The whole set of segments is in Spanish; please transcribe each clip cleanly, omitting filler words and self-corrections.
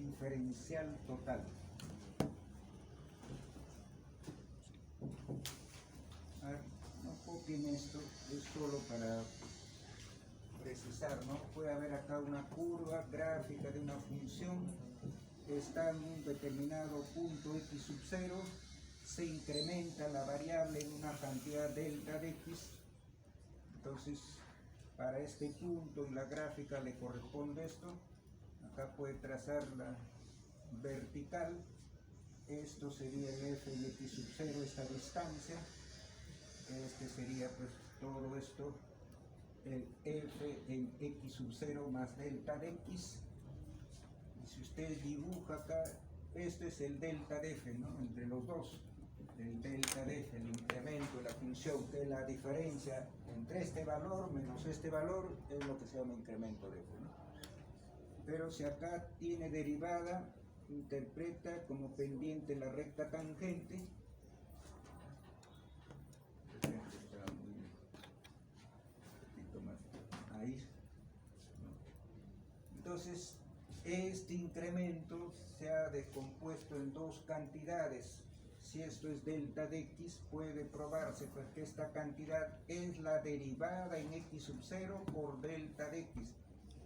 diferencial total. A ver, no copien esto, es solo para precisar, ¿no? Puede haber acá una curva gráfica de una función que está en un determinado punto x sub 0, se incrementa la variable en una cantidad delta de x. Entonces, para este punto y la gráfica le corresponde esto. Acá puede trazar la vertical. Esto sería el f en x sub 0, esta distancia. Este sería pues todo esto, el f en x sub 0 más delta de x. Y si usted dibuja acá, este es el delta de f, ¿no? Entre los dos. El delta de f, el incremento de la función, que es la diferencia entre este valor menos este valor, es lo que se llama incremento de f, ¿no? Pero si acá tiene derivada, interpreta como pendiente la recta tangente. Ahí. Entonces, este incremento se ha descompuesto en dos cantidades. Si esto es delta de x, puede probarse pues que esta cantidad es la derivada en x sub 0 por delta de x,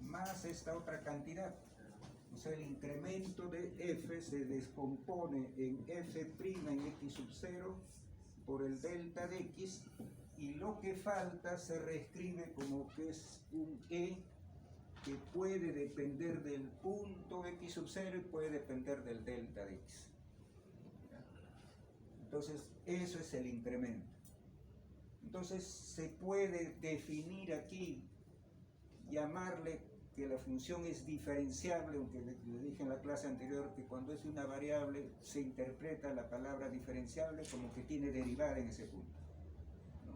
más esta otra cantidad. O sea, el incremento de f se descompone en f' en x sub 0 por el delta de x, y lo que falta se reescribe como que es un e que puede depender del punto x sub 0 y puede depender del delta de x. Entonces, eso es el incremento. Entonces, se puede definir aquí, llamarle que la función es diferenciable, aunque le dije en la clase anterior que cuando es una variable se interpreta la palabra diferenciable como que tiene derivada en ese punto, ¿no?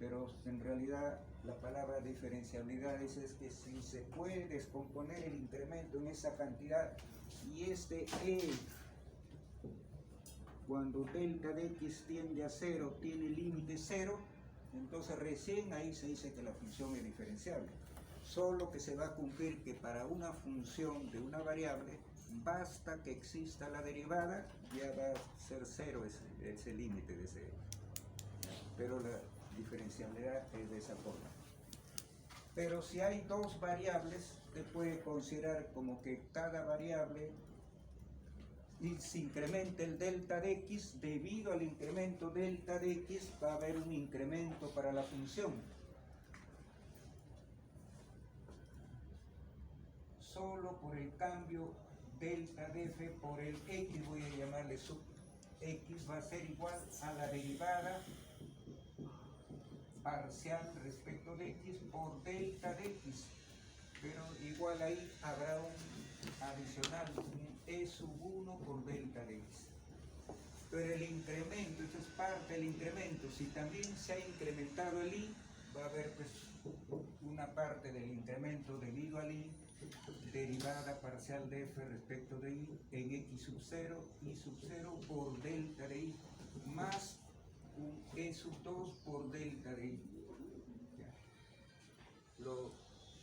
Pero en realidad la palabra diferenciabilidad es que si se puede descomponer el incremento en esa cantidad y este e, cuando delta de x tiende a 0, tiene límite 0, entonces recién ahí se dice que la función es diferenciable. Solo que se va a cumplir que para una función de una variable basta que exista la derivada, ya va a ser 0 ese límite de 0. Pero la diferenciabilidad es de esa forma. Pero si hay dos variables, se puede considerar como que cada variable y se incrementa el delta de x, debido al incremento delta de x va a haber un incremento para la función. Solo por el cambio delta de f por el x, voy a llamarle sub x, va a ser igual a la derivada parcial respecto de x por delta de x. Pero igual ahí habrá un adicional, un e sub 1 por delta de x. Pero el incremento, esto es parte del incremento. Si también se ha incrementado el i, va a haber pues una parte del incremento debido al i, derivada parcial de f respecto de i en x sub 0, i sub 0 por delta de i, más un e sub 2 por delta de i.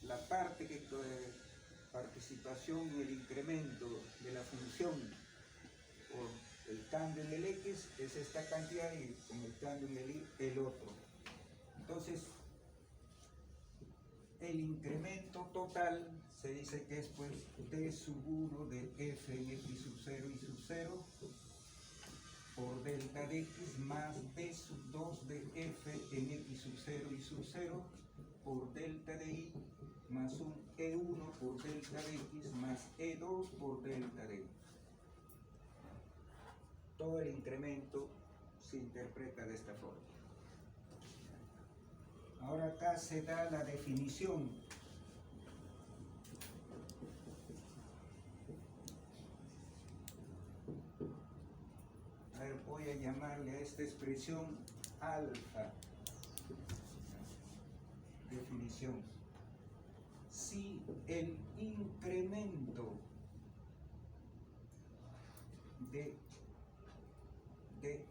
La parte que participación en el incremento de la función por el cambio en el x es esta cantidad y con el cambio en el y el otro. Entonces, el incremento total se dice que es pues d sub 1 de f en x sub 0 y sub 0 por delta de x más d sub 2 de f en x sub 0 y sub 0 por delta de y más un e1 por delta de x más e2 por delta de y. Todo el incremento se interpreta de esta forma. Ahora acá se da la definición. A ver, voy a llamarle a esta expresión alfa. Definición. Si el incremento de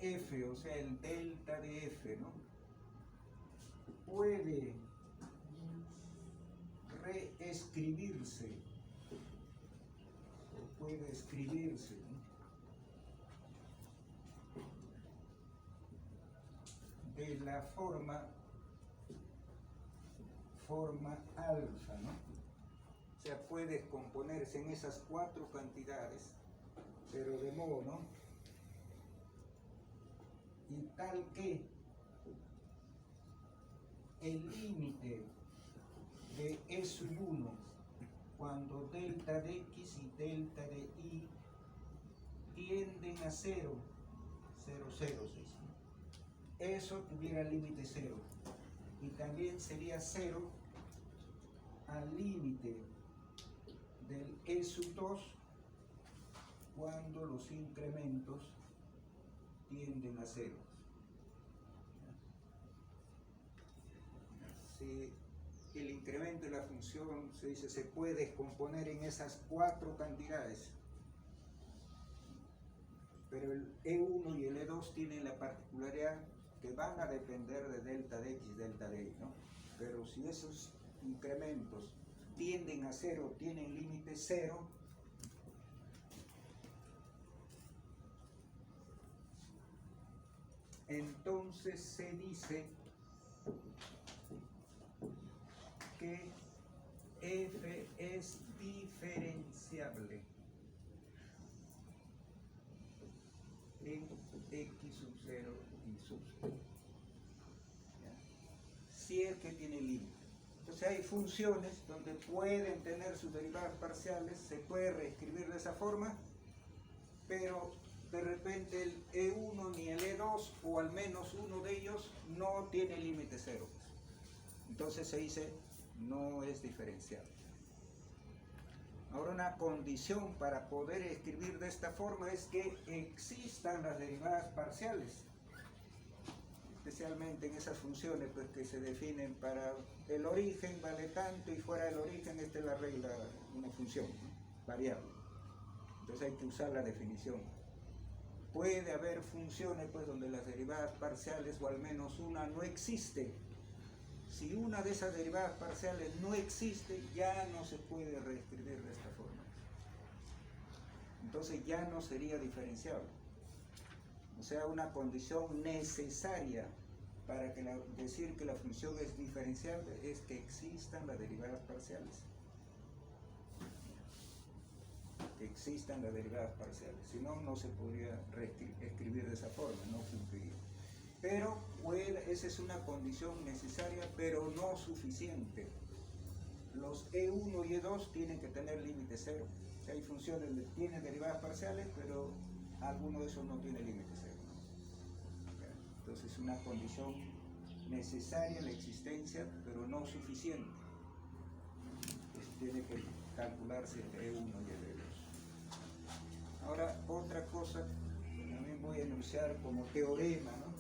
f, o sea, el delta de f, ¿no?, puede reescribirse puede escribirse, ¿no?, de la forma alfa, ¿no? O sea, puede descomponerse en esas 4 cantidades, pero de modo, ¿no?, y tal que el límite de E sub 1 cuando delta de X y delta de Y tienden a 0, 0, 0, eso tuviera límite 0, y también sería 0 al límite del E sub 2 cuando los incrementos tienden a 0. Si el incremento de la función se puede descomponer en esas 4 cantidades, pero el E1 y el E2 tienen la particularidad que van a depender de delta de X, delta de Y, ¿no? Pero si esos incrementos tienden a 0, tienen límite 0, entonces se dice que f es diferenciable en X sub 0 y sub 0, si es que tiene límite. Entonces hay funciones donde pueden tener sus derivadas parciales, se puede reescribir de esa forma, pero de repente el E1 ni el E2, o al menos uno de ellos, no tiene límite 0. Entonces se dice no es diferenciable. Ahora, una condición para poder escribir de esta forma es que existan las derivadas parciales, especialmente en esas funciones pues, que se definen para el origen vale tanto y fuera del origen esta es la regla, una función, ¿no?, variable. Entonces hay que usar la definición. Puede haber funciones pues, donde las derivadas parciales, o al menos una, no existe. Si una de esas derivadas parciales no existe, ya no se puede reescribir de esta forma. Entonces ya no sería diferenciable. O sea, una condición necesaria para decir que la función es diferenciable es que existan las derivadas parciales. Que existan las derivadas parciales. Si no, no se podría escribir de esa forma, no cumpliría. Pero esa es una condición necesaria, pero no suficiente. Los E1 y E2 tienen que tener límite 0. O sea, hay funciones que tienen derivadas parciales, pero alguno de esos no tiene límite 0. Entonces es una condición necesaria la existencia, pero no suficiente. Entonces tiene que calcularse el E1 y el E2. Ahora, otra cosa que también voy a enunciar como teorema, ¿no?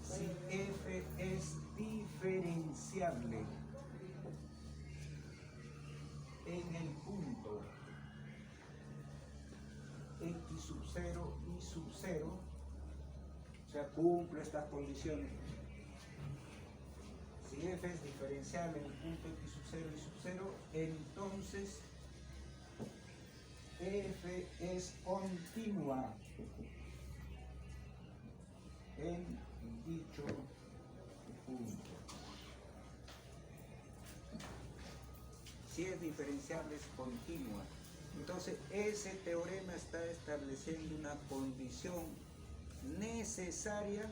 Si f es diferenciable en el punto X sub 0 y sub 0, o sea, cumple estas condiciones. Si f es diferenciable en el punto X sub 0 y sub 0, entonces f es continua en dicho punto. Si es diferenciable es continua. Entonces ese teorema está estableciendo una condición necesaria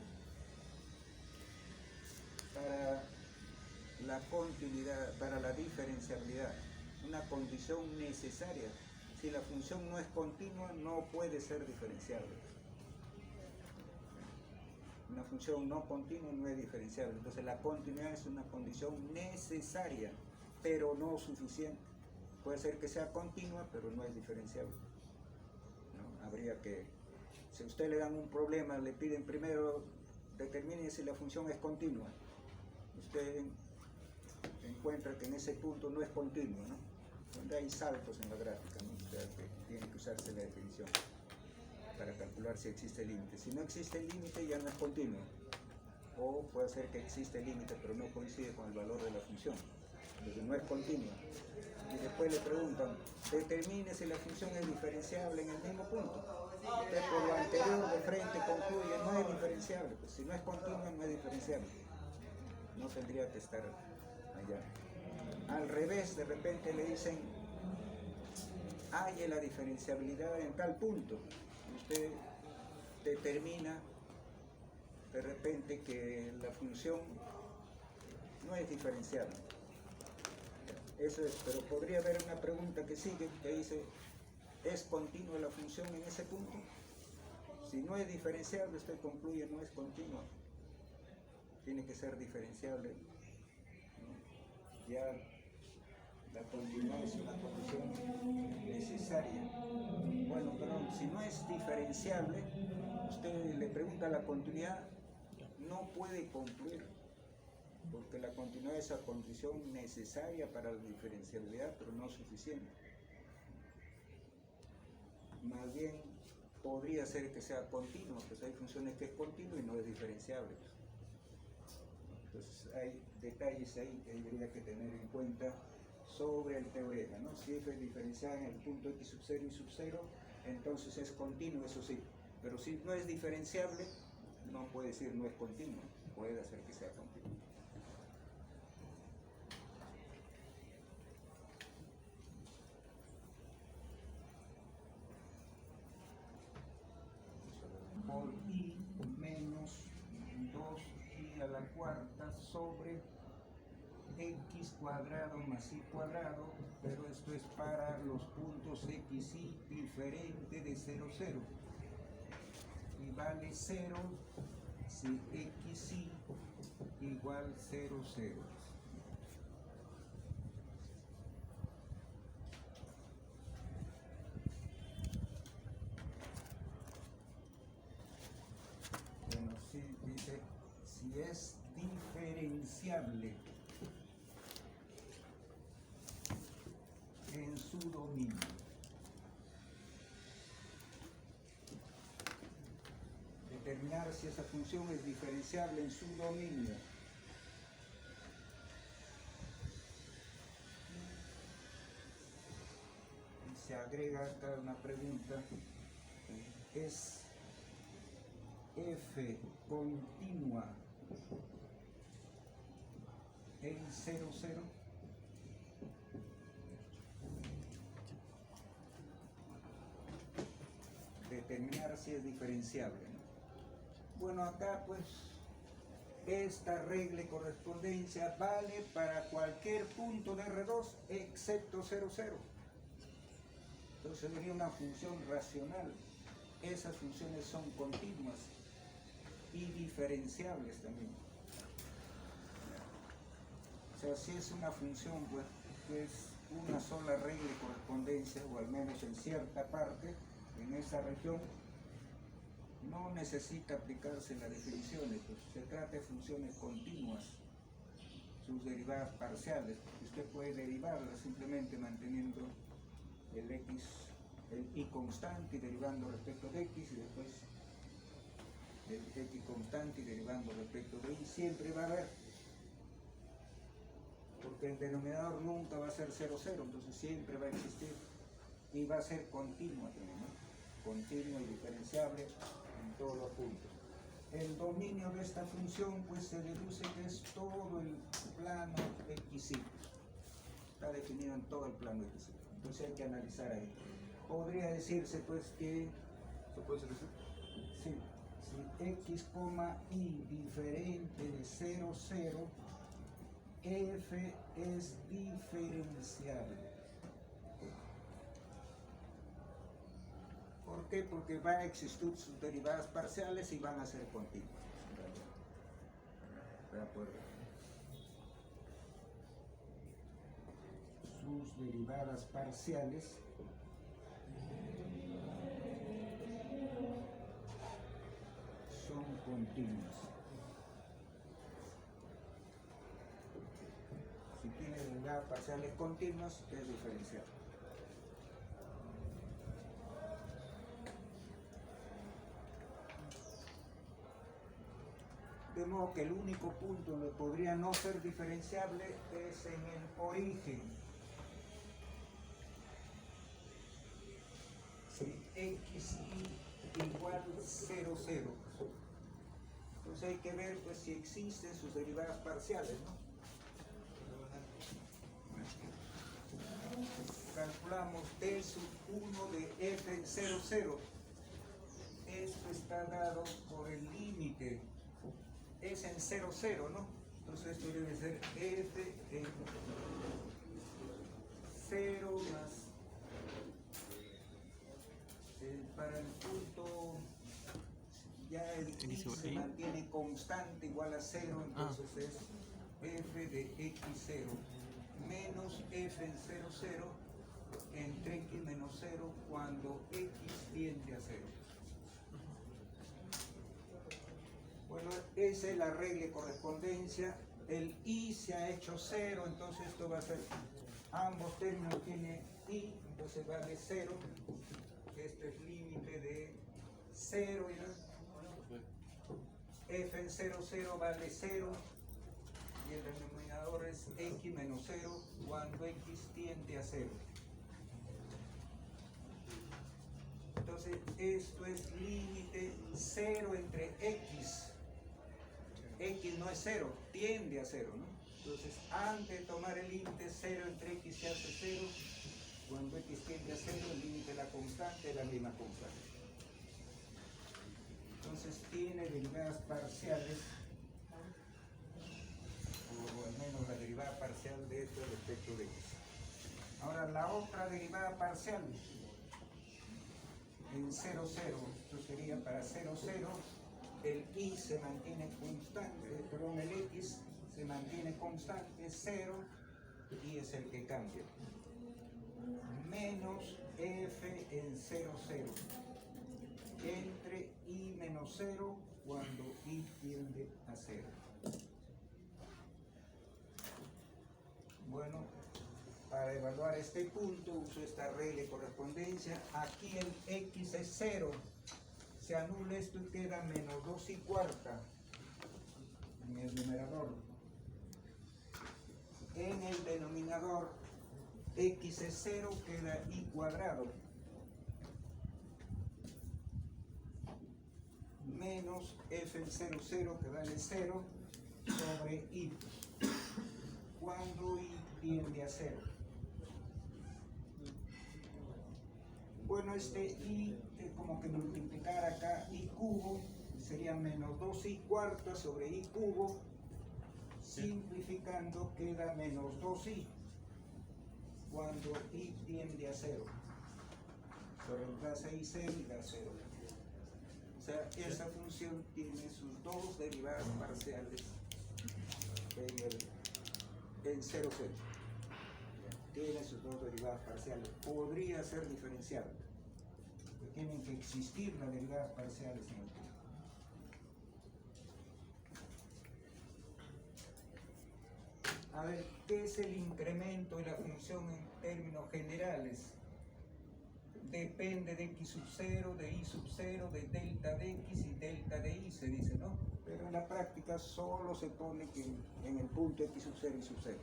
para la continuidad, para la diferenciabilidad. Una condición necesaria. Si la función no es continua, no puede ser diferenciable. Una función no continua no es diferenciable. Entonces la continuidad es una condición necesaria, pero no suficiente. Puede ser que sea continua, pero no es diferenciable. ¿No? Habría que, si a usted le dan un problema, le piden primero, determine si la función es continua. Usted encuentra que en ese punto no es continua, ¿no? Donde hay saltos en la gráfica, ¿no? O sea, que tiene que usarse la definición para calcular si existe límite. Si no existe límite, ya no es continua. o puede ser que existe límite pero no coincide con el valor de la función, entonces no es continua. Y después le preguntan, determine si la función es diferenciable en el mismo punto. Usted por lo anterior de frente concluye, no es diferenciable, pues si no es continua no es diferenciable, no tendría que estar allá. Al revés, de repente le dicen, hay la diferenciabilidad en tal punto, usted determina de repente que la función no es diferenciable. Eso es, pero podría haber una pregunta que sigue, que dice, ¿es continua la función en ese punto? Si no es diferenciable, usted concluye no es continua. Tiene que ser diferenciable, ¿no? Ya la continuidad es una condición necesaria. Bueno, pero si no es diferenciable, usted le pregunta a la continuidad, no puede concluir, porque la continuidad es una condición necesaria para la diferenciabilidad, pero no suficiente. Más bien podría ser que sea continuo, pues hay funciones que es continuo y no es diferenciable. Entonces hay detalles ahí que habría que tener en cuenta sobre el teorema, ¿no? Si f es diferenciada en el punto x sub 0 y sub 0, entonces es continuo, eso sí. Pero si no es diferenciable, no puede decir no es continuo, puede hacer que sea continuo. Por i menos 2i a la cuarta sobre x cuadrado más y cuadrado, pero esto es para los puntos x y diferente de 0, 0. Y vale 0 si x y igual 0, 0. Bueno, sí, dice, si es diferenciable en su dominio. Determinar si esa función es diferenciable en su dominio. Y se agrega acá una pregunta, ¿es f continua en 0, 0? Determinar si es diferenciable, ¿no? Bueno, acá pues esta regla de correspondencia vale para cualquier punto de R2 excepto 0, 0. Entonces sería una función racional. Esas funciones son continuas y diferenciables también. O sea, si es una función pues, que es una sola regla de correspondencia, o al menos en cierta parte, en esa región, no necesita aplicarse las definiciones, pues se trata de funciones continuas, sus derivadas parciales. Usted puede derivarlas simplemente manteniendo el x, el y constante y derivando respecto de x, y después el x constante y derivando respecto de y. Siempre va a haber, porque el denominador nunca va a ser 0, 0, entonces siempre va a existir y va a ser continua también, ¿no? Continua y diferenciable en todos los puntos. El dominio de esta función pues se deduce que es todo el plano XY. Está definido en todo el plano XY. Entonces hay que analizar ahí. Podría decirse pues que... ¿Se puede ser eso? Sí, si x, y diferente de 0, 0, f es diferenciable. ¿Por qué? Porque va a existir sus derivadas parciales y van a ser continuas. ¿De acuerdo? Sus derivadas parciales son continuas. Si tiene derivadas parciales continuas, es diferenciable. De modo modo que el único punto donde podría no ser diferenciable es en el origen. Si x igual 0, 0. Entonces hay que ver pues si existen sus derivadas parciales, ¿no? Calculamos d sub 1 de f en 0, 0. Esto está dado por el límite. Es en 0, 0, ¿no? Entonces esto debe ser f en 0 más para el punto, ya el y se mantiene constante igual a 0, entonces es f de x0 menos f en 0, 0 entre x menos 0 cuando x tiende a 0. Bueno, esa es la regla de correspondencia. El i se ha hecho 0, entonces esto va a ser, ambos términos tienen i, entonces vale 0. Este es límite de 0, f en 0, 0 vale 0 y el denominador es x menos 0 cuando x tiende a 0. Entonces esto es límite 0 entre x. X no es 0, tiende a 0, ¿no? Entonces antes de tomar el límite 0 entre x se hace 0. Cuando x tiende a 0, el límite de la constante es la misma constante. Entonces tiene derivadas parciales, o al menos la derivada parcial de esto respecto de x. Ahora la otra derivada parcial en 0, 0, esto sería para 0, 0, el y se mantiene constante, perdón, el x se mantiene constante, 0, y es el que cambia. Menos f en 0, 0 entre i menos 0 cuando i tiende a 0. Bueno, para evaluar este punto uso esta regla de correspondencia. Aquí el x es 0, se anula esto y queda menos 2 y cuarta en el numerador. En el denominador x es 0, queda i cuadrado menos f en 0, 0 que vale 0 sobre i cuando i tiende a 0. Bueno, este i es como que multiplicar acá i cubo, sería menos 2 i cuarta sobre i cubo, simplificando queda menos 2i cuando i tiende a 0. Se reemplaza i 0 y da 0. O sea, esa función tiene sus dos derivadas parciales en 0, 0. Tiene sus dos derivadas parciales. Podría ser diferenciable. Tienen que existir las derivadas parciales en el tiempo. A ver, ¿qué es el incremento de la función en términos generales? Depende de x sub 0, de y sub 0, de delta de x y delta de y, se dice, ¿no? Pero en la práctica solo se pone que en el punto x sub 0 y sub 0.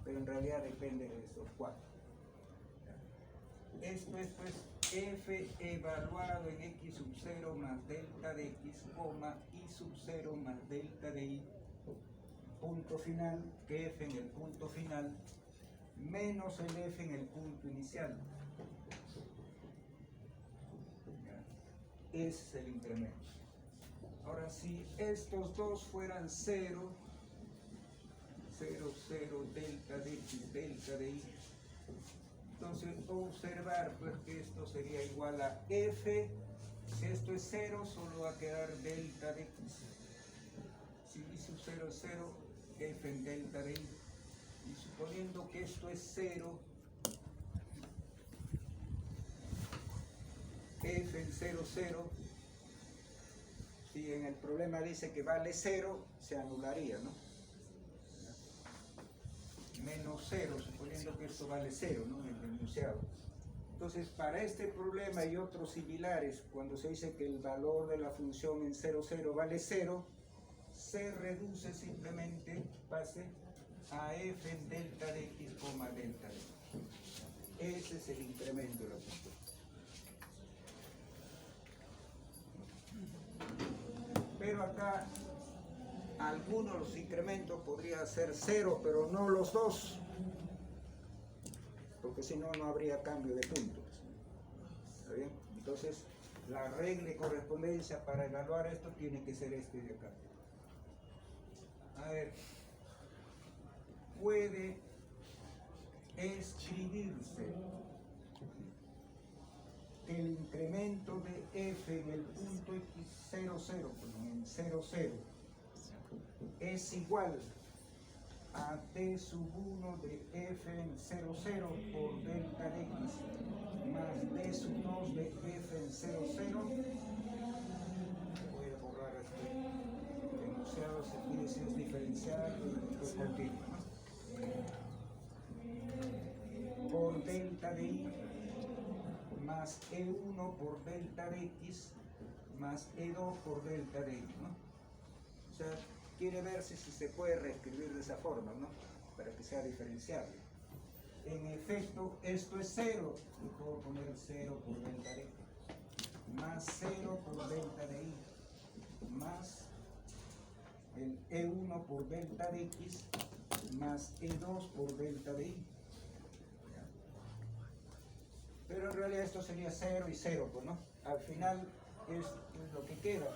Pero en realidad depende de esos cuatro. Esto es pues f evaluado en x sub 0 más delta de x, y sub 0 más delta de y, punto final, que f en el punto final, menos el f en el punto inicial. Ese es el incremento. Ahora, si estos dos fueran 0, 0, 0, delta de x, delta de y, entonces observar pues que esto sería igual a f. Si esto es 0, solo va a quedar delta de x. Si y sub 0 es 0, f en delta de y. Y suponiendo que esto es 0, f en 0, 0, si en el problema dice que vale 0, se anularía, ¿no? Menos 0, suponiendo que esto vale 0, ¿no? En el enunciado. Entonces, para este problema y otros similares, cuando se dice que el valor de la función en 0, 0 vale 0, se reduce simplemente, pase a f en delta de x, delta de y. Ese es el incremento de la función. Pero acá algunos de los incrementos podría ser 0, pero no los dos, porque si no, no habría cambio de puntos. ¿Está bien? Entonces, la regla de correspondencia para evaluar esto tiene que ser este de acá. A ver, puede escribirse el incremento de f en el punto x00, en 00, es igual a t sub 1 de f en 00 por delta de x más d sub 2 de f en 00. Voy a borrar este enunciado, se pide si es diferencial y continuo, ¿no? Por delta de y más E1 por delta de x más E2 por delta de y, ¿no? O sea, quiere verse si se puede reescribir de esa forma, ¿no? Para que sea diferenciable. En efecto, esto es 0, y puedo poner 0 por delta de x, más 0 por delta de y, más el E1 por delta de x, más E2 por delta de y. Pero en realidad esto sería 0 y 0, pues, ¿no? Al final es lo que queda.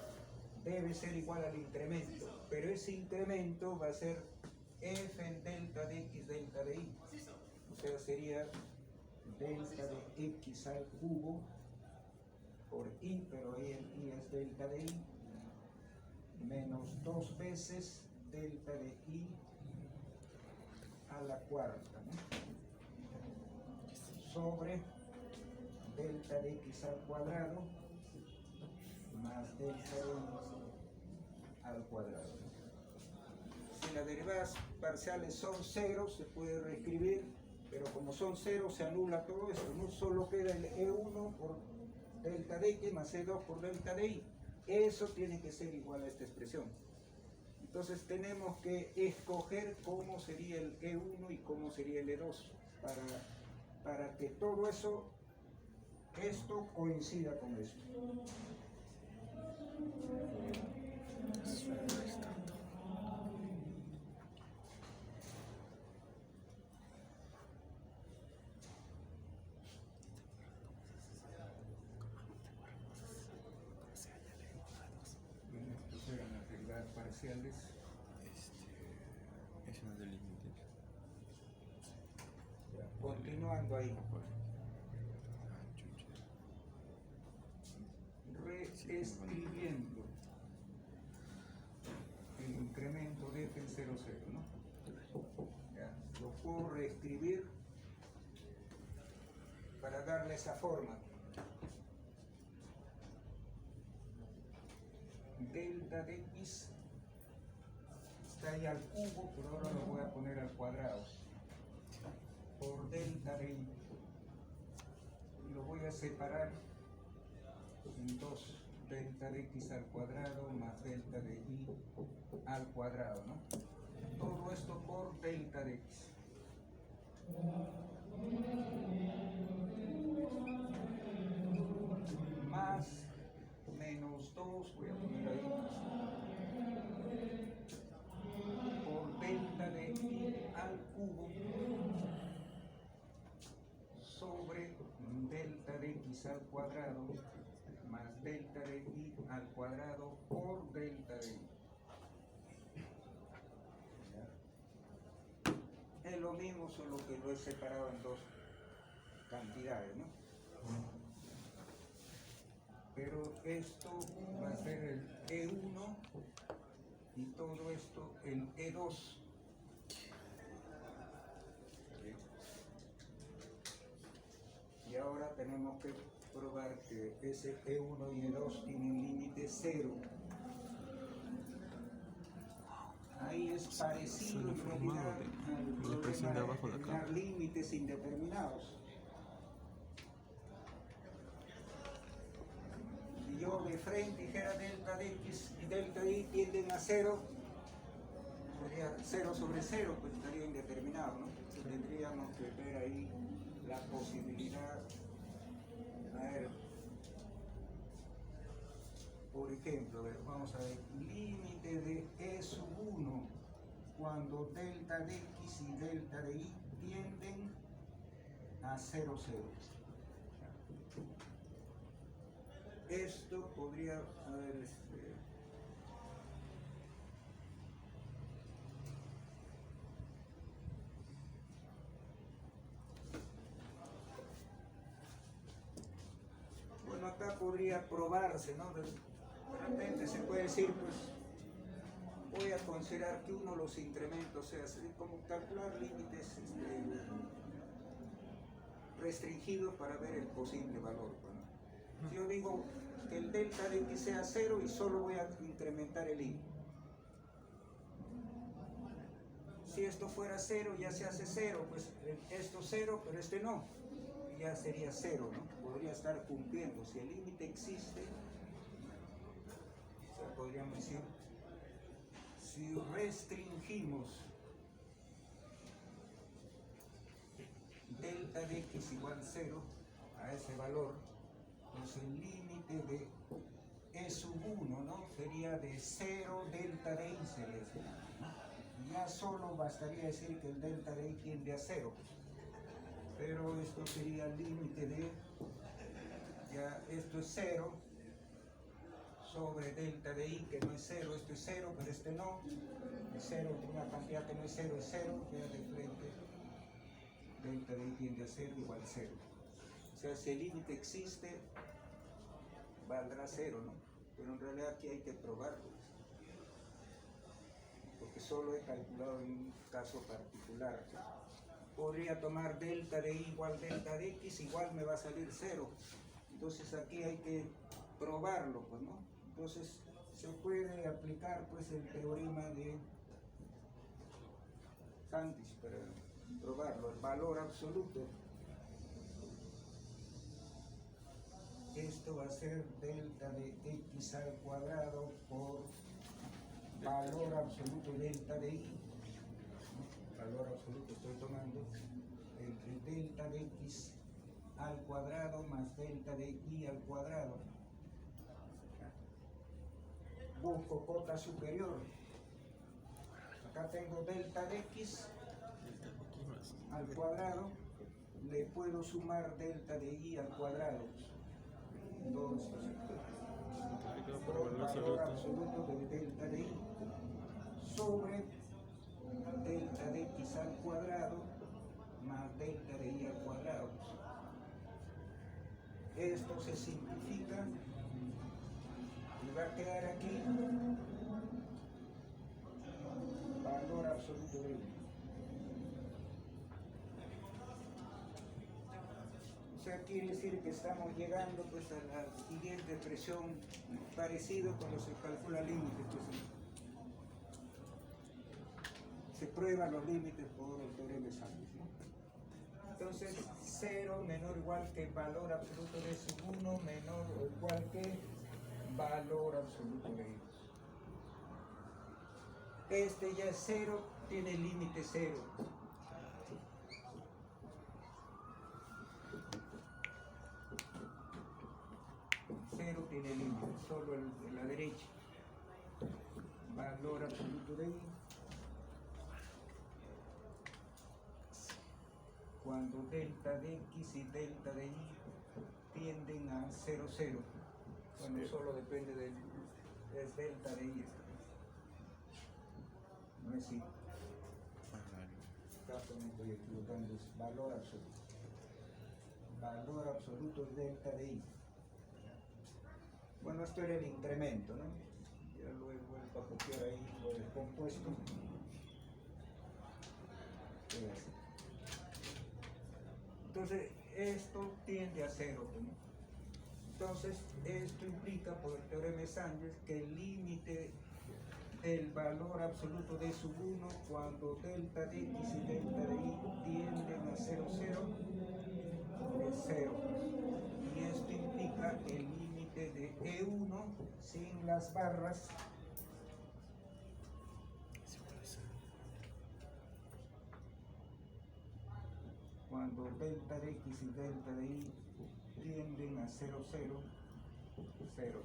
Debe ser igual al incremento, pero ese incremento va a ser f en delta de x delta de y. O sea, sería delta de x al cubo por y, pero ahí el y es delta de y, menos 2 veces delta de y a la cuarta, ¿no? Sobre delta de x al cuadrado más delta de y al cuadrado. Si las derivadas parciales son 0, se puede reescribir, pero como son 0 se anula todo esto, no solo queda el E1 por delta de x más E2 por delta de y. Eso tiene que ser igual a esta expresión. Entonces tenemos que escoger cómo sería el E1 y cómo sería el E2 para que todo eso, esto coincida con esto. Estos eran las derivadas parciales. Es una del límite. Continuando ahí. Reescribiendo el incremento de f en 0,0, ¿no? Ya, lo puedo reescribir para darle esa forma. Delta de x está ahí al cubo, pero ahora lo voy a poner al cuadrado. Por delta de y. Y lo voy a separar en 2, delta de x al cuadrado más delta de y al cuadrado, ¿no? Todo esto por delta de x. Más menos 2, voy a poner ahí, por delta de y al cubo sobre delta de x al cuadrado más delta de y al cuadrado por delta de y. ¿Ya? Es lo mismo, solo que lo he separado en dos cantidades, ¿no? Pero esto va a ser el E1 y todo esto el E2. Y ahora tenemos que probar que ese E1 y E2 tienen límite 0. Ahí es parecido en realidad al problema de determinar límites indeterminados. Si yo de frente dijera delta de x y delta de y tienden a 0, sería 0 sobre 0, pues estaría indeterminado, ¿no? Tendríamos que ver ahí la posibilidad. A ver, por ejemplo, a ver, vamos a ver, límite de E sub 1 cuando delta de X y delta de Y tienden a 0, 0. Esto podría, a ver, bueno, acá podría probarse, ¿no? De repente se puede decir, pues, voy a considerar que uno de los incrementos, o sea, como calcular límites restringidos para ver el posible valor. Bueno, si yo digo que el delta de X sea 0 y solo voy a incrementar el Y. Si esto fuera 0, ya se hace 0, pues esto 0, pero este no. Ya sería 0, ¿no? Podría estar cumpliendo. Si el límite existe, o sea, podríamos decir, si restringimos delta de X igual 0 a ese valor, pues el límite de E sub 1, ¿no? Sería de 0 delta de Y, sería ese, ¿no? Ya solo bastaría decir que el delta de Y tiende a 0, pero esto sería el límite de, ya esto es 0 sobre delta de Y, que no es 0, esto es 0, pero este no, es 0, una cantidad que no es 0 es 0, queda de frente, delta de Y tiende a 0 igual 0. O sea, si el límite existe, valdrá 0, ¿no? Pero en realidad aquí hay que probarlo, porque solo he calculado en un caso particular. Podría tomar delta de Y igual delta de X, igual me va a salir 0. Entonces aquí hay que probarlo, pues, ¿no? Entonces se puede aplicar, pues, el teorema de Sandwich para probarlo, el valor absoluto. Esto va a ser delta de X al cuadrado por valor absoluto delta de Y. Valor absoluto estoy tomando entre delta de X al cuadrado más delta de Y al cuadrado. Busco cota superior. Acá tengo delta de X al cuadrado, le puedo sumar delta de Y al cuadrado. Entonces, valor absoluto de delta de Y sobre delta de X al cuadrado más delta de Y al cuadrado. Esto se simplifica y va a quedar aquí valor absoluto de Y. O sea, quiere decir que estamos llegando, pues, a la siguiente expresión, parecido cuando se calcula límites, pues, se prueban los límites por el teorema de Sandwich, ¿no? Entonces, 0 menor o igual que valor absoluto de sub 1 menor o igual que valor absoluto de Y. Este ya es 0, tiene límite 0. Tiene límite, solo el de la derecha. Valor absoluto de Y. Cuando delta de X y delta de Y tienden a 0, 0. Bueno, solo depende del es delta de Y. No es Y. Acá me estoy equivocando, es valor absoluto. Valor absoluto es delta de Y. Bueno, esto era el incremento, ¿no? Ya lo he vuelto a copiar ahí, lo he compuesto. Entonces, esto tiende a 0, ¿no? Entonces, esto implica, por el teorema de Sandwich, que el límite del valor absoluto de sub 1 cuando delta de X y delta de Y tienden a 0, 0 es 0. Y esto implica el límite de E1 sin las barras cuando delta de x y delta de y tienden a 0, 0, 0.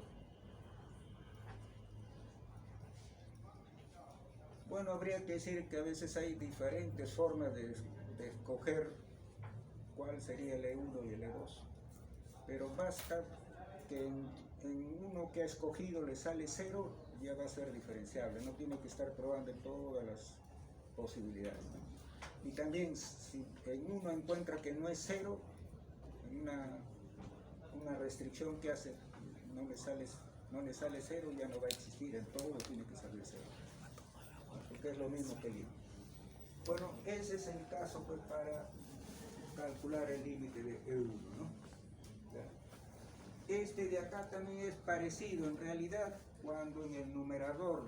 Bueno, habría que decir que a veces hay diferentes formas de escoger cuál sería el E1 y el E2, pero basta que en uno que ha escogido le sale 0, ya va a ser diferenciable, no tiene que estar probando todas las posibilidades, ¿no? Y también si en uno encuentra que no es 0, en una restricción que hace no le sale 0, ya no va a existir, en todo tiene que salir 0, porque es lo mismo que el I. Bueno, ese es el caso pues para calcular el límite de E1, ¿no? Este de acá también es parecido, en realidad, cuando en el numerador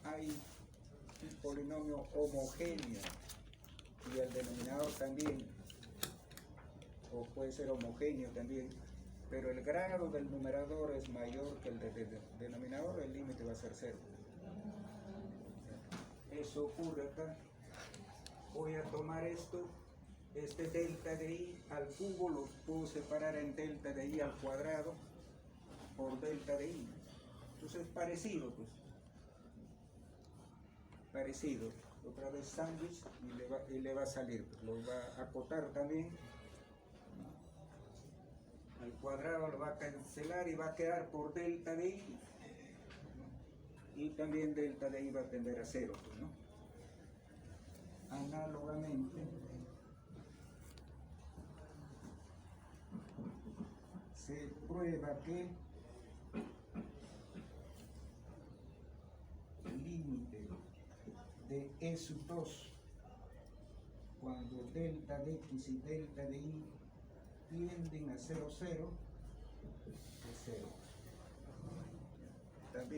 hay un polinomio homogéneo y el denominador también, o puede ser homogéneo también, pero el grado del numerador es mayor que el del denominador, el límite va a ser 0. Eso ocurre acá. Voy a tomar esto, este delta de i al cubo lo puedo separar en delta de i al cuadrado por delta de i. Entonces parecido, pues. Parecido. Otra vez sándwich y le va a salir. Pues, lo va a acotar también. Al cuadrado lo va a cancelar y va a quedar por delta de i. Y también delta de i va a tender a 0, pues, ¿no? Análogamente, se prueba que el límite de E sub 2 cuando delta de x y delta de y tienden a 0, 0